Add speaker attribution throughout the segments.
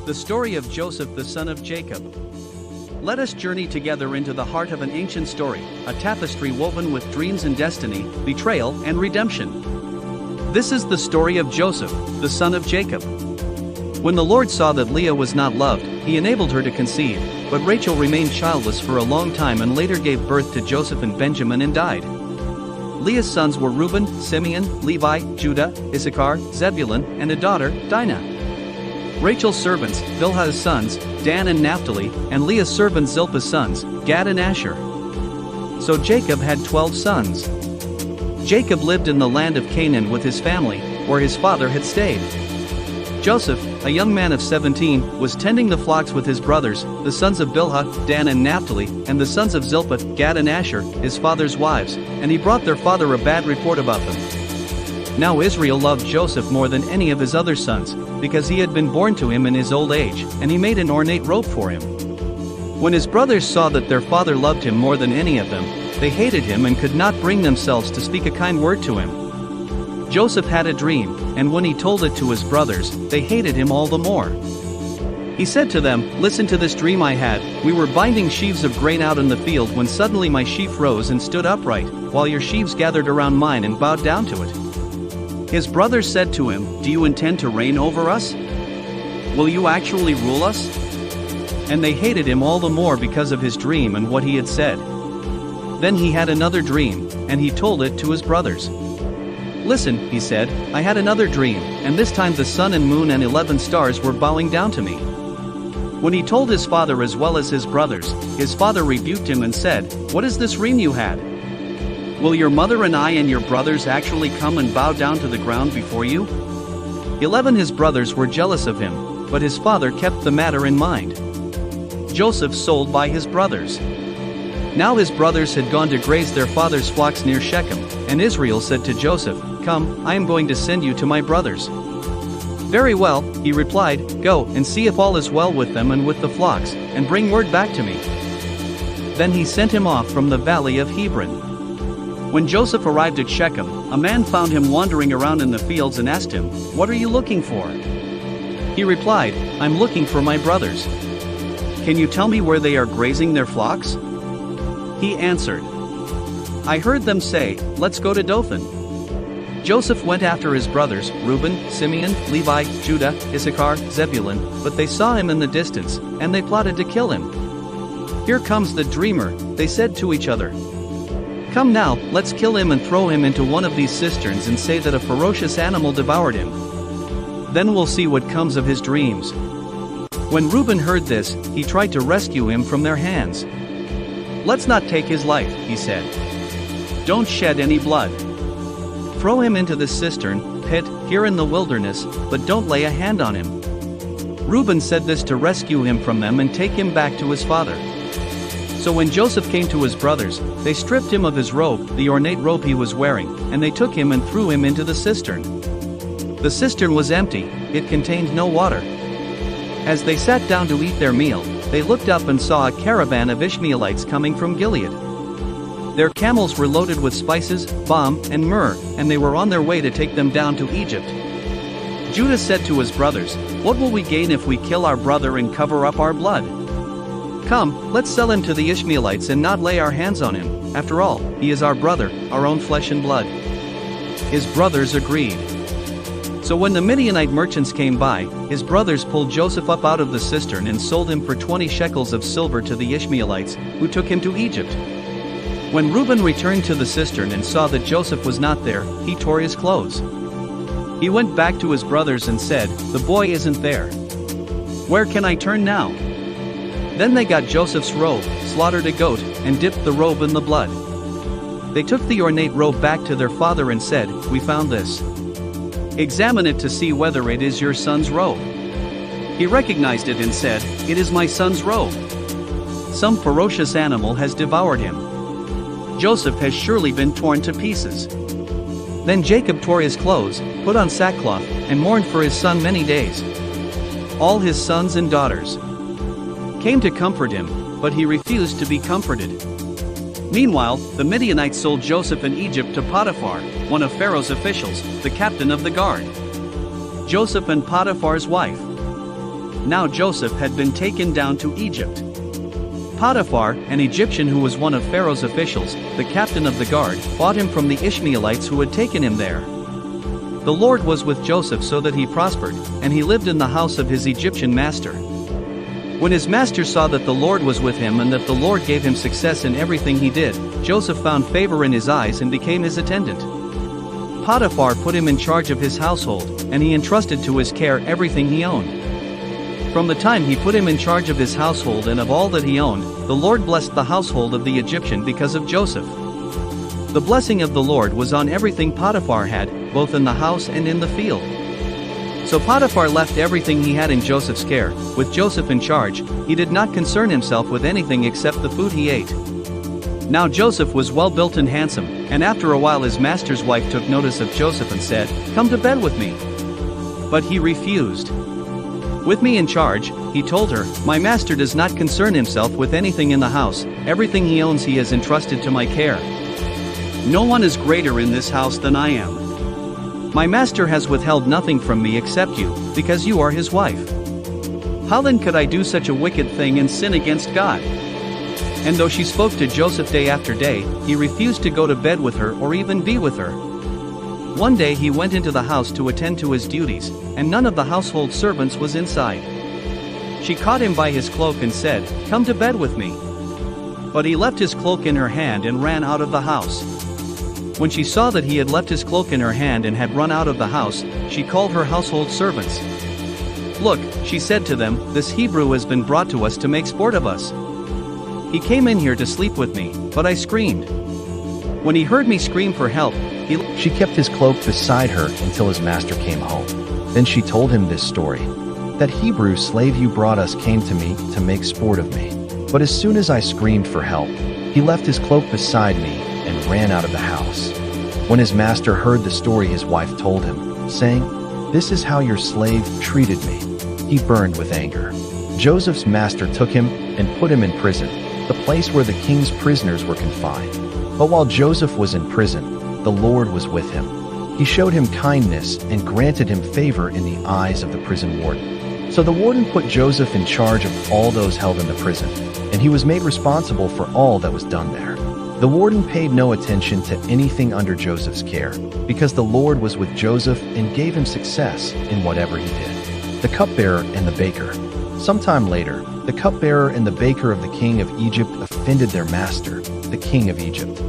Speaker 1: The story of Joseph the son of Jacob. Let us journey together into the heart of an ancient story, a tapestry woven with dreams and destiny, betrayal and redemption. This is the story of Joseph, the son of Jacob. When the Lord saw that Leah was not loved, he enabled her to conceive, but Rachel remained childless for a long time and later gave birth to Joseph and Benjamin and died. Leah's sons were Reuben, Simeon, Levi, Judah, Issachar, Zebulun, and a daughter, Dinah. Rachel's servants, Bilhah's sons, Dan and Naphtali, and Leah's servants Zilpah's sons, Gad and Asher. So Jacob had 12 sons. Jacob lived in the land of Canaan with his family, where his father had stayed. Joseph, a young man of 17, was tending the flocks with his brothers, the sons of Bilhah, Dan and Naphtali, and the sons of Zilpah, Gad and Asher, his father's wives, and he brought their father a bad report about them. Now Israel loved Joseph more than any of his other sons, because he had been born to him in his old age, and he made an ornate robe for him. When his brothers saw that their father loved him more than any of them, they hated him and could not bring themselves to speak a kind word to him. Joseph had a dream, and when he told it to his brothers, they hated him all the more. He said to them, "Listen to this dream I had. We were binding sheaves of grain out in the field when suddenly my sheaf rose and stood upright, while your sheaves gathered around mine and bowed down to it." His brothers said to him, "Do you intend to reign over us? Will you actually rule us?" And they hated him all the more because of his dream and what he had said. Then he had another dream, and he told it to his brothers. "Listen," he said, "I had another dream, and this time the sun and moon and 11 stars were bowing down to me." When he told his father as well as his brothers, his father rebuked him and said, "What is this dream you had? Will your mother and I and your brothers actually come and bow down to the ground before you?" 11 his brothers were jealous of him, but his father kept the matter in mind. Joseph sold by his brothers. Now his brothers had gone to graze their father's flocks near Shechem, and Israel said to Joseph, "Come, I am going to send you to my brothers." "Very well," he replied, "go and see if all is well with them and with the flocks, and bring word back to me." Then he sent him off from the valley of Hebron. When Joseph arrived at Shechem, a man found him wandering around in the fields and asked him, "What are you looking for?" He replied, "I'm looking for my brothers. Can you tell me where they are grazing their flocks?" He answered, "I heard them say, 'Let's go to Dothan.'" Joseph went after his brothers, Reuben, Simeon, Levi, Judah, Issachar, Zebulun, but they saw him in the distance, and they plotted to kill him. "Here comes the dreamer," they said to each other. "Come now, let's kill him and throw him into one of these cisterns and say that a ferocious animal devoured him. Then we'll see what comes of his dreams." When Reuben heard this, he tried to rescue him from their hands. "Let's not take his life," he said. "Don't shed any blood. Throw him into the cistern, pit, here in the wilderness, but don't lay a hand on him." Reuben said this to rescue him from them and take him back to his father. So when Joseph came to his brothers, they stripped him of his robe, the ornate robe he was wearing, and they took him and threw him into the cistern. The cistern was empty, it contained no water. As they sat down to eat their meal, they looked up and saw a caravan of Ishmaelites coming from Gilead. Their camels were loaded with spices, balm, and myrrh, and they were on their way to take them down to Egypt. Judah said to his brothers, "What will we gain if we kill our brother and cover up our blood? Come, let's sell him to the Ishmaelites and not lay our hands on him. After all, he is our brother, our own flesh and blood." His brothers agreed. So when the Midianite merchants came by, his brothers pulled Joseph up out of the cistern and sold him for 20 shekels of silver to the Ishmaelites, who took him to Egypt. When Reuben returned to the cistern and saw that Joseph was not there, he tore his clothes. He went back to his brothers and said, "The boy isn't there. Where can I turn now?" Then they got Joseph's robe, slaughtered a goat, and dipped the robe in the blood. They took the ornate robe back to their father and said, "We found this. Examine it to see whether it is your son's robe." He recognized it and said, "It is my son's robe. Some ferocious animal has devoured him. Joseph has surely been torn to pieces." Then Jacob tore his clothes, put on sackcloth, and mourned for his son many days. All his sons and daughters came to comfort him, but he refused to be comforted. Meanwhile, the Midianites sold Joseph in Egypt to Potiphar, one of Pharaoh's officials, the captain of the guard. Joseph and Potiphar's wife. Now Joseph had been taken down to Egypt. Potiphar, an Egyptian who was one of Pharaoh's officials, the captain of the guard, bought him from the Ishmaelites who had taken him there. The Lord was with Joseph so that he prospered, and he lived in the house of his Egyptian master. When his master saw that the Lord was with him and that the Lord gave him success in everything he did, Joseph found favor in his eyes and became his attendant. Potiphar put him in charge of his household, and he entrusted to his care everything he owned. From the time he put him in charge of his household and of all that he owned, the Lord blessed the household of the Egyptian because of Joseph. The blessing of the Lord was on everything Potiphar had, both in the house and in the field. So Potiphar left everything he had in Joseph's care. With Joseph in charge, he did not concern himself with anything except the food he ate. Now Joseph was well built and handsome, and after a while his master's wife took notice of Joseph and said, "Come to bed with me." But he refused. "With me in charge," he told her, "my master does not concern himself with anything in the house. Everything he owns he has entrusted to my care. No one is greater in this house than I am. My master has withheld nothing from me except you, because you are his wife. How then could I do such a wicked thing and sin against God?" And though she spoke to Joseph day after day, he refused to go to bed with her or even be with her. One day he went into the house to attend to his duties, and none of the household servants was inside. She caught him by his cloak and said, "Come to bed with me." But he left his cloak in her hand and ran out of the house. When she saw that he had left his cloak in her hand and had run out of the house, she called her household servants. "Look," she said to them, "this Hebrew has been brought to us to make sport of us. He came in here to sleep with me, but I screamed. When he heard me scream for help,
Speaker 2: She kept his cloak beside her until his master came home. Then she told him this story. "That Hebrew slave you brought us came to me to make sport of me. But as soon as I screamed for help, he left his cloak beside me and ran out of the house." When his master heard the story his wife told him, saying, "This is how your slave treated me," he burned with anger. Joseph's master took him and put him in prison, the place where the king's prisoners were confined. But while Joseph was in prison, the Lord was with him. He showed him kindness and granted him favor in the eyes of the prison warden. So the warden put Joseph in charge of all those held in the prison, and he was made responsible for all that was done there. The warden paid no attention to anything under Joseph's care, because the Lord was with Joseph and gave him success in whatever he did. The cupbearer and the baker. Sometime later, the cupbearer and the baker of the king of Egypt offended their master, the king of Egypt.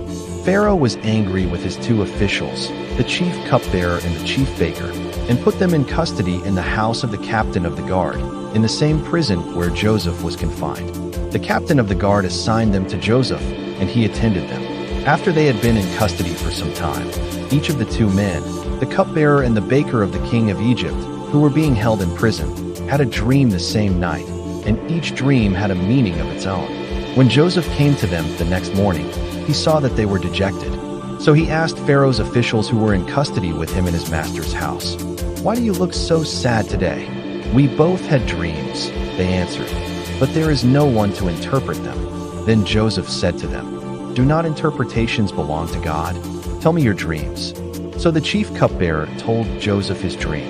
Speaker 2: Pharaoh was angry with his two officials, the chief cupbearer and the chief baker, and put them in custody in the house of the captain of the guard, in the same prison where Joseph was confined. The captain of the guard assigned them to Joseph, and he attended them. After they had been in custody for some time, each of the two men, the cupbearer and the baker of the king of Egypt, who were being held in prison, had a dream the same night, and each dream had a meaning of its own. When Joseph came to them the next morning, he saw that they were dejected. So he asked Pharaoh's officials who were in custody with him in his master's house, "Why do you look so sad today?" "We both had dreams," they answered, "but there is no one to interpret them." Then Joseph said to them, "Do not interpretations belong to God? Tell me your dreams." So the chief cupbearer told Joseph his dream.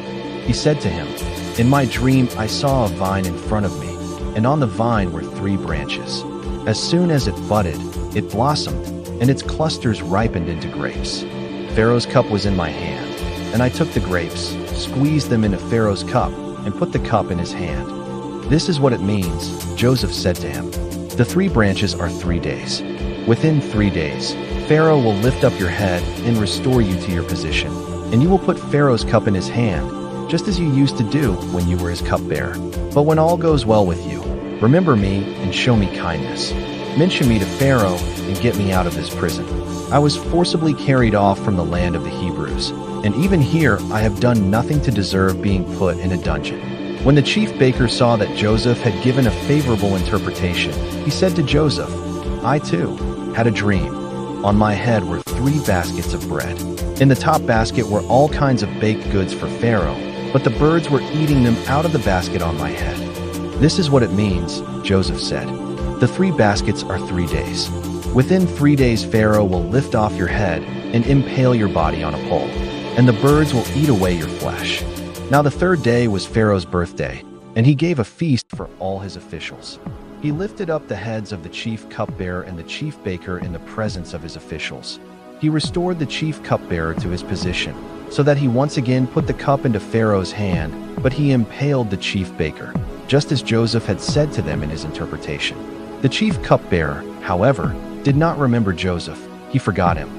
Speaker 2: He said to him, "In my dream I saw a vine in front of me, and on the vine were 3 branches. As soon as it budded, it blossomed, and its clusters ripened into grapes. Pharaoh's cup was in my hand, and I took the grapes, squeezed them into Pharaoh's cup, and put the cup in his hand. This is what it means," Joseph said to him. "The 3 branches are 3 days. Within 3 days, Pharaoh will lift up your head and restore you to your position, and you will put Pharaoh's cup in his hand, just as you used to do when you were his cupbearer. But when all goes well with you, remember me and show me kindness. Mention me to Pharaoh and get me out of this prison. I was forcibly carried off from the land of the Hebrews, and even here I have done nothing to deserve being put in a dungeon." When the chief baker saw that Joseph had given a favorable interpretation, he said to Joseph, "I too had a dream. On my head were 3 baskets of bread. In the top basket were all kinds of baked goods for Pharaoh, but the birds were eating them out of the basket on my head." "This is what it means," Joseph said. "The 3 baskets are 3 days. Within 3 days Pharaoh will lift off your head and impale your body on a pole, and the birds will eat away your flesh." Now the 3rd day was Pharaoh's birthday, and he gave a feast for all his officials. He lifted up the heads of the chief cupbearer and the chief baker in the presence of his officials. He restored the chief cupbearer to his position, so that he once again put the cup into Pharaoh's hand, but he impaled the chief baker, just as Joseph had said to them in his interpretation. The chief cupbearer, however, did not remember Joseph. He forgot him.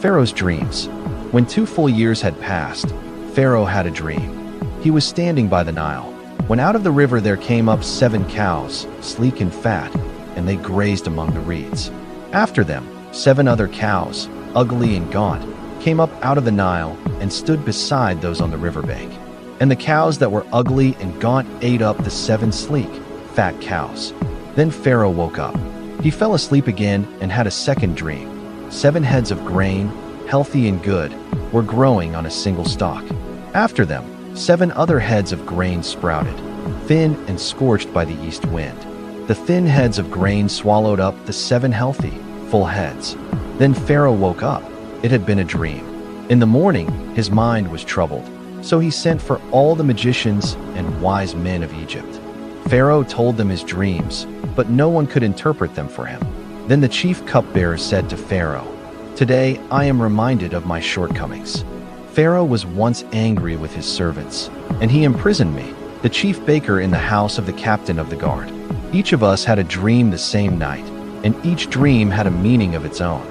Speaker 2: Pharaoh's dreams. When 2 full years had passed, Pharaoh had a dream. He was standing by the Nile, when out of the river there came up 7 cows, sleek and fat, and they grazed among the reeds. After them, 7 other cows, ugly and gaunt, came up out of the Nile and stood beside those on the riverbank. And the cows that were ugly and gaunt ate up the 7 sleek, fat cows. Then Pharaoh woke up. He fell asleep again and had a second dream. 7 heads of grain, healthy and good, were growing on a single stalk. After them, 7 other heads of grain sprouted, thin and scorched by the east wind. The thin heads of grain swallowed up the 7 healthy, full heads. Then Pharaoh woke up. It had been a dream. In the morning, his mind was troubled, so he sent for all the magicians and wise men of Egypt. Pharaoh told them his dreams, but no one could interpret them for him. Then the chief cupbearer said to Pharaoh, "Today I am reminded of my shortcomings. Pharaoh was once angry with his servants, and he imprisoned me, the chief baker, in the house of the captain of the guard. Each of us had a dream the same night, and each dream had a meaning of its own.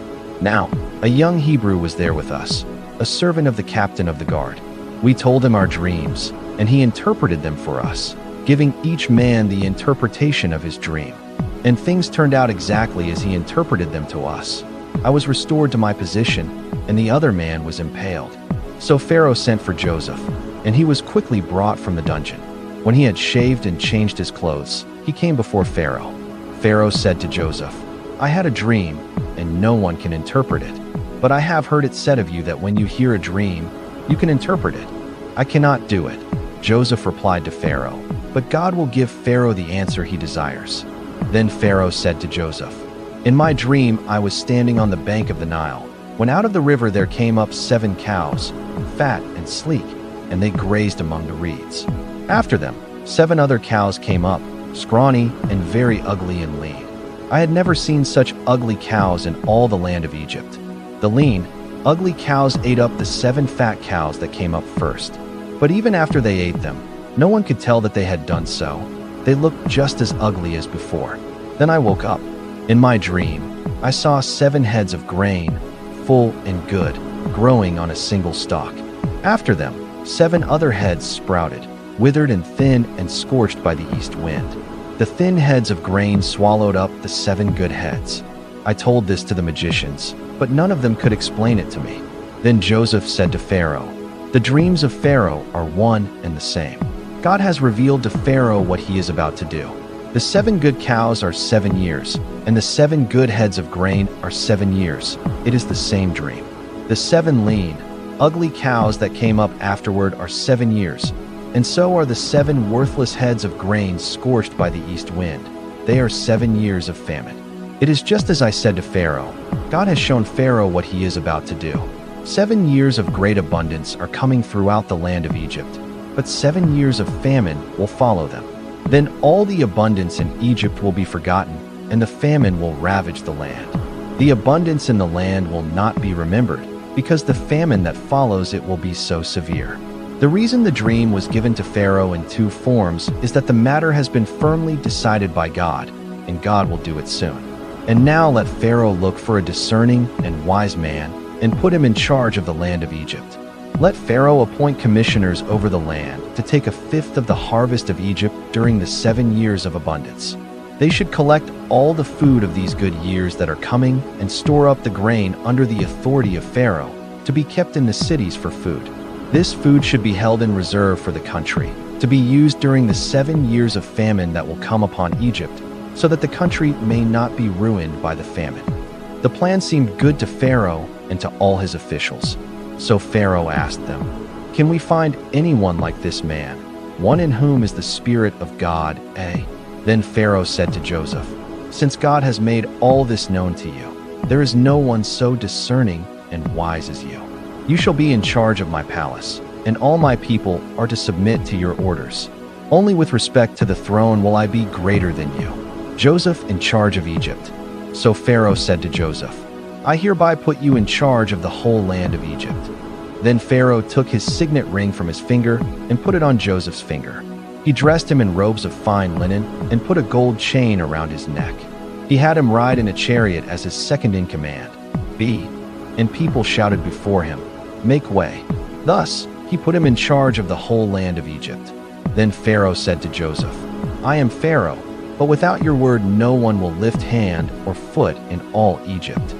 Speaker 2: Now, a young Hebrew was there with us, a servant of the captain of the guard. We told him our dreams, and he interpreted them for us, giving each man the interpretation of his dream. And things turned out exactly as he interpreted them to us. I was restored to my position, and the other man was impaled." So Pharaoh sent for Joseph, and he was quickly brought from the dungeon. When he had shaved and changed his clothes, he came before Pharaoh. Pharaoh said to Joseph, "I had a dream, and no one can interpret it. But I have heard it said of you that when you hear a dream, you can interpret it. I cannot do it." Joseph replied to Pharaoh, "But God will give Pharaoh the answer he desires." Then Pharaoh said to Joseph, "In my dream I was standing on the bank of the Nile, when out of the river there came up 7 cows, fat and sleek, and they grazed among the reeds. After them, 7 other cows came up, scrawny and very ugly and lean. I had never seen such ugly cows in all the land of Egypt. The lean, ugly cows ate up the 7 fat cows that came up first. But even after they ate them, no one could tell that they had done so. They looked just as ugly as before. Then I woke up. In my dream, I saw 7 heads of grain, full and good, growing on a single stalk. After them, 7 other heads sprouted, withered and thin and scorched by the east wind. The thin heads of grain swallowed up the 7 good heads. I told this to the magicians, but none of them could explain it to me." Then Joseph said to Pharaoh, "The dreams of Pharaoh are one and the same. God has revealed to Pharaoh what he is about to do. The 7 good cows are 7 years, and the 7 good heads of grain are 7 years. It is the same dream. The 7 lean, ugly cows that came up afterward are 7 years, and so are the 7 worthless heads of grain scorched by the east wind. They are 7 years of famine. It is just as I said to Pharaoh. God has shown Pharaoh what he is about to do. 7 years of great abundance are coming throughout the land of Egypt, but 7 years of famine will follow them. Then all the abundance in Egypt will be forgotten, and the famine will ravage the land. The abundance in the land will not be remembered, because the famine that follows it will be so severe." The reason the dream was given to Pharaoh in 2 forms is that the matter has been firmly decided by God, and God will do it soon. And now let Pharaoh look for a discerning and wise man and put him in charge of the land of Egypt. Let Pharaoh appoint commissioners over the land to take 1/5 of the harvest of Egypt during the 7 years of abundance. They should collect all the food of these good years that are coming and store up the grain under the authority of Pharaoh to be kept in the cities for food. This food should be held in reserve for the country, to be used during the 7 years of famine that will come upon Egypt, so that the country may not be ruined by the famine." The plan seemed good to Pharaoh and to all his officials. So Pharaoh asked them, "Can we find anyone like this man, one in whom is the Spirit of God, eh?" Then Pharaoh said to Joseph, "Since God has made all this known to you, there is no one so discerning and wise as you. You shall be in charge of my palace, and all my people are to submit to your orders. Only with respect to the throne will I be greater than you. Joseph in charge of Egypt. So Pharaoh said to Joseph, I hereby put you in charge of the whole land of Egypt. Then Pharaoh took his signet ring from his finger and put it on Joseph's finger. He dressed him in robes of fine linen and put a gold chain around his neck. He had him ride in a chariot as his second in command. And people shouted before him, Make way. Thus, he put him in charge of the whole land of Egypt. Then Pharaoh said to Joseph, I am Pharaoh, but without your word no one will lift hand or foot in all Egypt.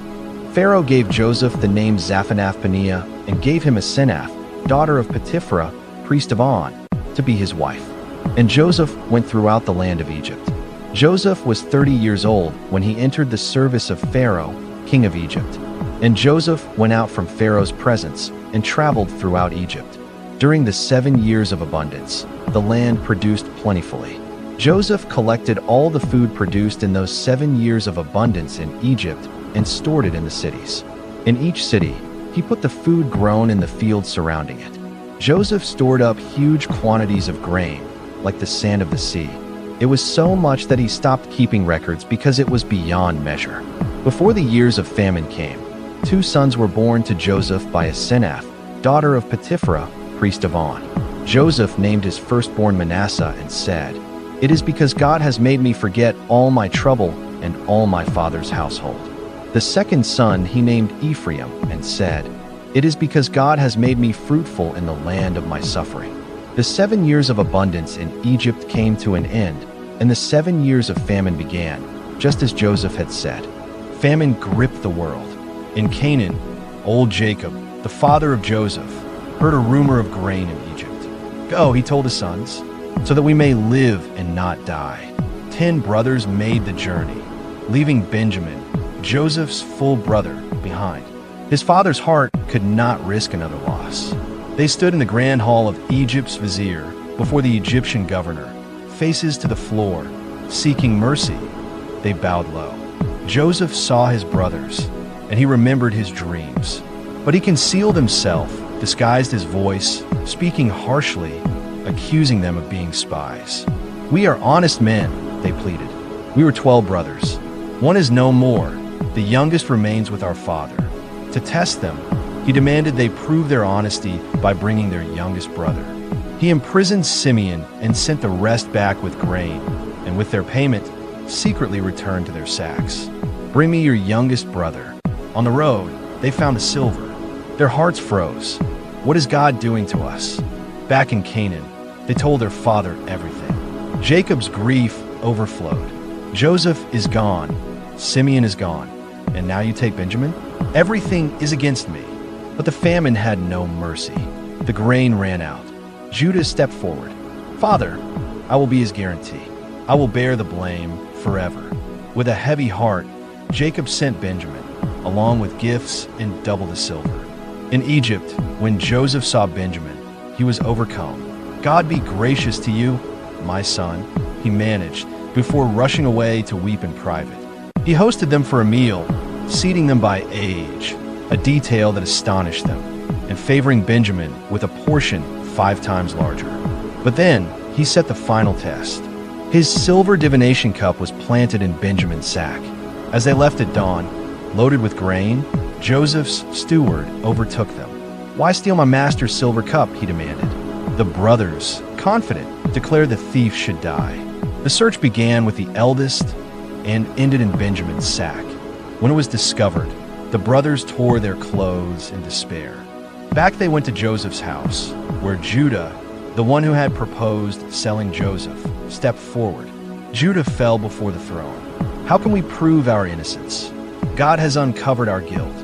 Speaker 2: Pharaoh gave Joseph the name Zaphanath-Paneah and gave him Asenath, daughter of Potiphera, priest of On, to be his wife. And Joseph went throughout the land of Egypt. Joseph was 30 years old when he entered the service of Pharaoh, king of Egypt. And Joseph went out from Pharaoh's presence and traveled throughout Egypt. During the 7 years of abundance, the land produced plentifully. Joseph collected all the food produced in those 7 years of abundance in Egypt and stored it in the cities. In each city, he put the food grown in the fields surrounding it. Joseph stored up huge quantities of grain, like the sand of the sea. It was so much that he stopped keeping records because it was beyond measure. Before the years of famine came, 2 sons were born to Joseph by Asenath, daughter of Potiphera, priest of On. Joseph named his firstborn Manasseh and said, It is because God has made me forget all my trouble and all my father's household. The second son he named Ephraim and said, It is because God has made me fruitful in the land of my suffering. The 7 years of abundance in Egypt came to an end, and the 7 years of famine began, just as Joseph had said. Famine gripped the world. In Canaan, old Jacob, the father of Joseph, heard a rumor of grain in Egypt. Go, he told his sons, so that we may live and not die. 10 brothers made the journey, leaving Benjamin, Joseph's full brother, behind. His father's heart could not risk another loss. They stood in the grand hall of Egypt's vizier before the Egyptian governor, faces to the floor, seeking mercy. They bowed low. Joseph saw his brothers, and he remembered his dreams. But he concealed himself, disguised his voice, speaking harshly, accusing them of being spies. We are honest men, they pleaded. We were 12 brothers. One is no more. The youngest remains with our father. To test them, he demanded they prove their honesty by bringing their youngest brother. He imprisoned Simeon and sent the rest back with grain, and with their payment, secretly returned to their sacks. Bring me your youngest brother. On the road, they found a silver. Their hearts froze. What is God doing to us? Back in Canaan, they told their father everything. Jacob's grief overflowed. Joseph is gone. Simeon is gone. And now you take Benjamin? Everything is against me. But the famine had no mercy. The grain ran out. Judah stepped forward. Father, I will be his guarantee. I will bear the blame forever. With a heavy heart, Jacob sent Benjamin, along with gifts and double the silver. In Egypt, when Joseph saw Benjamin, he was overcome. God be gracious to you, my son, he managed, before rushing away to weep in private. He hosted them for a meal, seating them by age, a detail that astonished them, and favoring Benjamin with a portion 5 times larger. But then he set the final test. His silver divination cup was planted in Benjamin's sack. As they left at dawn, loaded with grain, Joseph's steward overtook them. Why steal my master's silver cup? He demanded. The brothers, confident, declared the thief should die. The search began with the eldest and ended in Benjamin's sack. When it was discovered, the brothers tore their clothes in despair. Back they went to Joseph's house, where Judah, the one who had proposed selling Joseph, stepped forward. Judah fell before the throne. How can we prove our innocence? God has uncovered our guilt.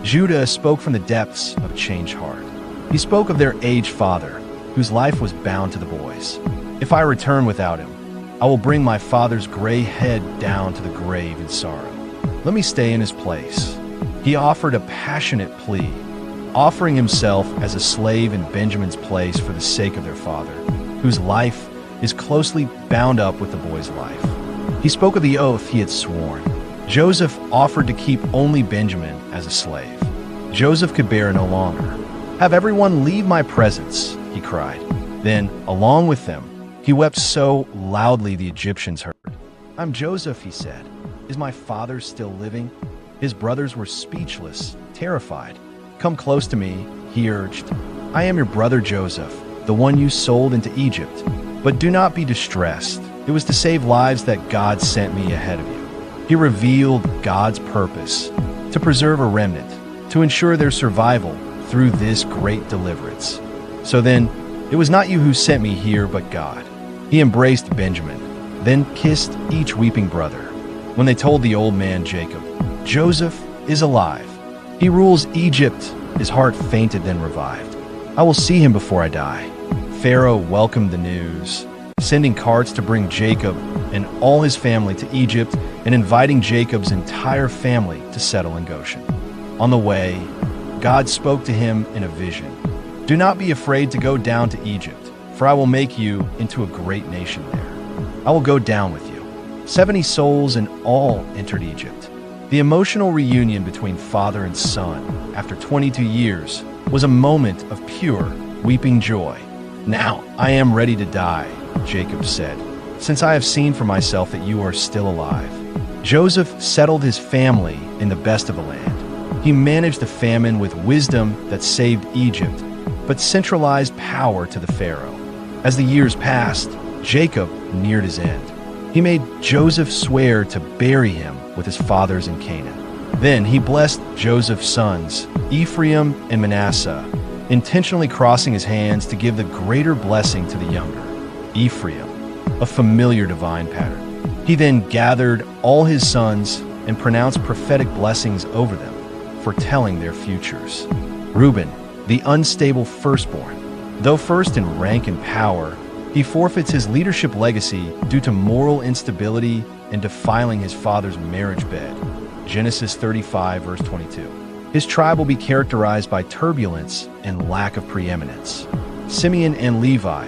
Speaker 2: Judah spoke from the depths of a changed heart. He spoke of their aged father, whose life was bound to the boys. If I return without him, I will bring my father's gray head down to the grave in sorrow. Let me stay in his place. He offered a passionate plea, offering himself as a slave in Benjamin's place for the sake of their father, whose life is closely bound up with the boy's life. He spoke of the oath he had sworn. Joseph offered to keep only Benjamin as a slave. Joseph could bear no longer. Have everyone leave my presence, he cried. Then, along with them, He wept so loudly the Egyptians heard. "I'm Joseph," he said. "Is my father still living?" His brothers were speechless, terrified. "Come close to me," he urged. "I am your brother Joseph, the one you sold into Egypt. But do not be distressed. It was to save lives that God sent me ahead of you." He revealed God's purpose, to preserve a remnant, to ensure their survival through this great deliverance. "So then, it was not you who sent me here, but God." He embraced Benjamin, then kissed each weeping brother. When they told the old man Jacob, "Joseph is alive. He rules Egypt," his heart fainted then revived. "I will see him before I die." Pharaoh welcomed the news, sending carts to bring Jacob and all his family to Egypt and inviting Jacob's entire family to settle in Goshen. On the way, God spoke to him in a vision. "Do not be afraid to go down to Egypt, for I will make you into a great nation there. I will go down with you." 70 souls in all entered Egypt. The emotional reunion between father and son after 22 years was a moment of pure, weeping joy. "Now I am ready to die," Jacob said, "since I have seen for myself that you are still alive." Joseph settled his family in the best of the land. He managed the famine with wisdom that saved Egypt, but centralized power to the Pharaoh. As the years passed, Jacob neared his end. He made Joseph swear to bury him with his fathers in Canaan. Then he blessed Joseph's sons, Ephraim and Manasseh, intentionally crossing his hands to give the greater blessing to the younger, Ephraim, a familiar divine pattern. He then gathered all his sons and pronounced prophetic blessings over them, foretelling their futures. Reuben, the unstable firstborn, though first in rank and power, he forfeits his leadership legacy due to moral instability and defiling his father's marriage bed. Genesis 35, verse 22. His tribe will be characterized by turbulence and lack of preeminence. Simeon and Levi,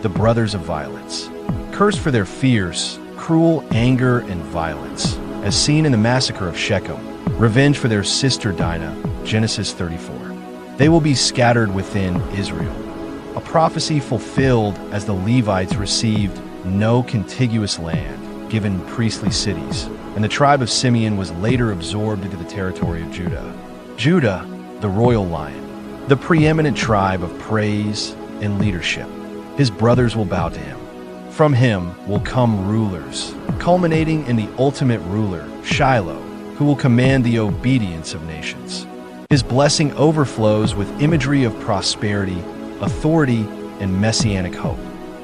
Speaker 2: the brothers of violence, cursed for their fierce, cruel anger and violence, as seen in the massacre of Shechem, revenge for their sister Dinah, Genesis 34. They will be scattered within Israel. A prophecy fulfilled as the Levites received no contiguous land, given priestly cities, and the tribe of Simeon was later absorbed into the territory of Judah. Judah, the royal lion, the preeminent tribe of praise and leadership. His brothers will bow to him. From him will come rulers, culminating in the ultimate ruler, Shiloh, who will command the obedience of nations. His blessing overflows with imagery of prosperity, authority, and messianic hope.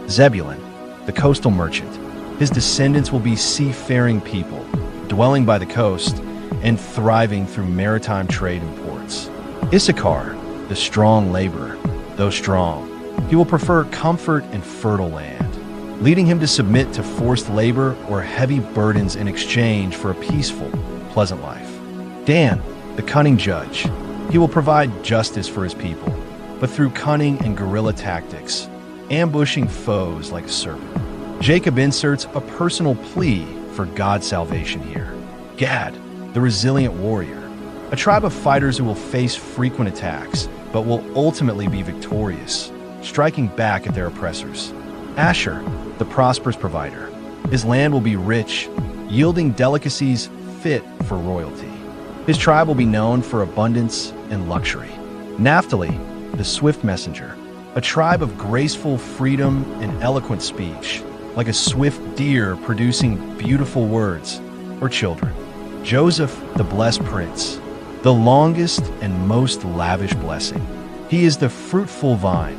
Speaker 2: Zebulun, the coastal merchant. His descendants will be seafaring people, dwelling by the coast and thriving through maritime trade and ports. Issachar, the strong laborer. Though strong, he will prefer comfort and fertile land, leading him to submit to forced labor or heavy burdens in exchange for a peaceful, pleasant life. Dan, the cunning judge. He will provide justice for his people, but through cunning and guerrilla tactics, ambushing foes like a serpent. Jacob inserts a personal plea for God's salvation here. Gad, the resilient warrior. A tribe of fighters who will face frequent attacks, but will ultimately be victorious, striking back at their oppressors. Asher, the prosperous provider. His land will be rich, yielding delicacies fit for royalty. His tribe will be known for abundance and luxury. Naphtali, the swift messenger. A tribe of graceful freedom and eloquent speech, like a swift deer producing beautiful words or children. Joseph, the blessed prince. The longest and most lavish blessing. He is the fruitful vine,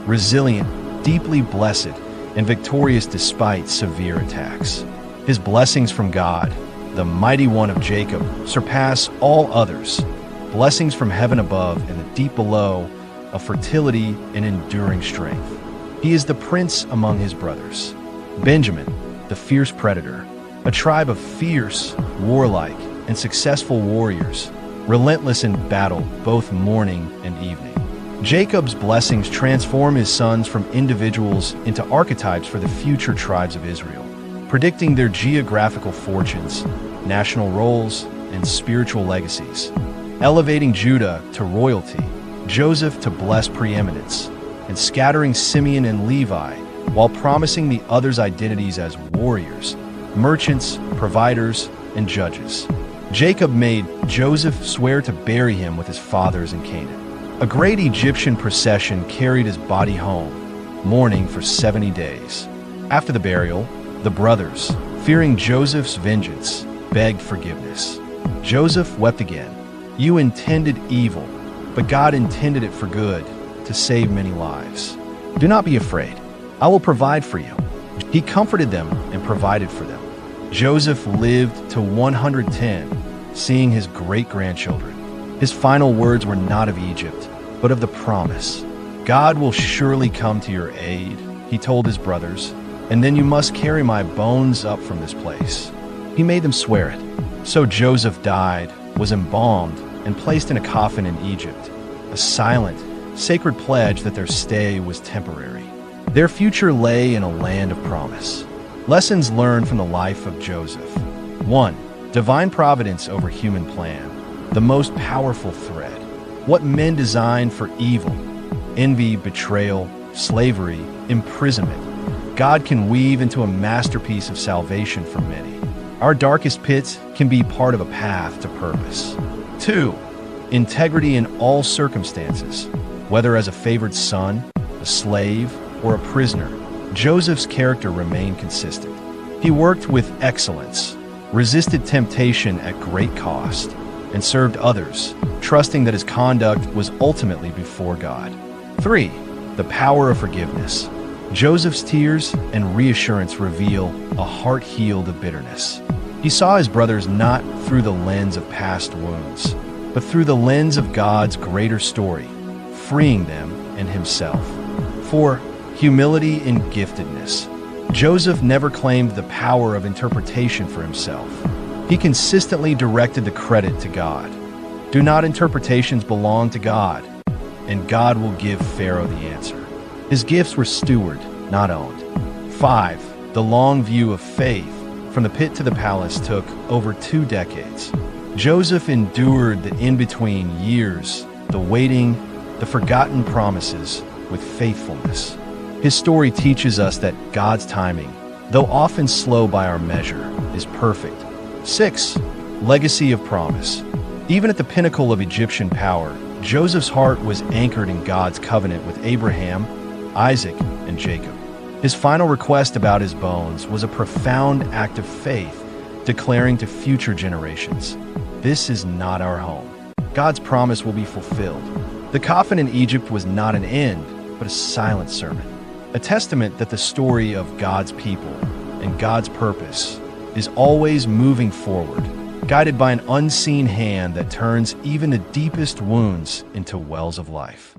Speaker 2: resilient, deeply blessed, and victorious despite severe attacks. His blessings from God, the mighty one of Jacob, surpass all others. Blessings from heaven above and the deep below, of fertility and enduring strength. He is the prince among his brothers. Benjamin, the fierce predator, a tribe of fierce, warlike, and successful warriors, relentless in battle both morning and evening. Jacob's blessings transform his sons from individuals into archetypes for the future tribes of Israel, predicting their geographical fortunes, national roles, and spiritual legacies, elevating Judah to royalty, Joseph to blessed preeminence, and scattering Simeon and Levi while promising the others identities as warriors, merchants, providers, and judges. Jacob made Joseph swear to bury him with his fathers in Canaan. A great Egyptian procession carried his body home, mourning for 70 days. After the burial, the brothers, fearing Joseph's vengeance, begged forgiveness. Joseph wept again. "You intended evil, but God intended it for good, to save many lives. Do not be afraid. I will provide for you." He comforted them and provided for them. Joseph lived to 110, seeing his great-grandchildren. His final words were not of Egypt, but of the promise. "God will surely come to your aid," he told his brothers, "and then you must carry my bones up from this place." He made them swear it. So Joseph died, was embalmed, and placed in a coffin in Egypt, a silent, sacred pledge that their stay was temporary. Their future lay in a land of promise. Lessons learned from the life of Joseph. 1. Divine providence over human plan, the most powerful thread. What men design for evil, envy, betrayal, slavery, imprisonment, God can weave into a masterpiece of salvation for many. Our darkest pits can be part of a path to purpose. 2. Integrity in all circumstances, whether as a favored son, a slave, or a prisoner. Joseph's character remained consistent. He worked with excellence, resisted temptation at great cost, and served others, trusting that his conduct was ultimately before God. 3. The power of forgiveness. Joseph's tears and reassurance reveal a heart healed of bitterness. He saw his brothers not through the lens of past wounds, but through the lens of God's greater story, freeing them and himself. 4. Humility and giftedness. Joseph never claimed the power of interpretation for himself. He consistently directed the credit to God. Do not interpretations belong to God? And God will give Pharaoh the answer. His gifts were steward, not owned. 5. The long view of faith. From the pit to the palace took over 2 decades. Joseph endured the in-between years, the waiting, the forgotten promises, with faithfulness. His story teaches us that God's timing, though often slow by our measure, is perfect. 6. Legacy of promise. Even at the pinnacle of Egyptian power, Joseph's heart was anchored in God's covenant with Abraham, Isaac, and Jacob. His final request about his bones was a profound act of faith, declaring to future generations, "This is not our home. God's promise will be fulfilled." The coffin in Egypt was not an end, but a silent sermon, a testament that the story of God's people and God's purpose is always moving forward, guided by an unseen hand that turns even the deepest wounds into wells of life.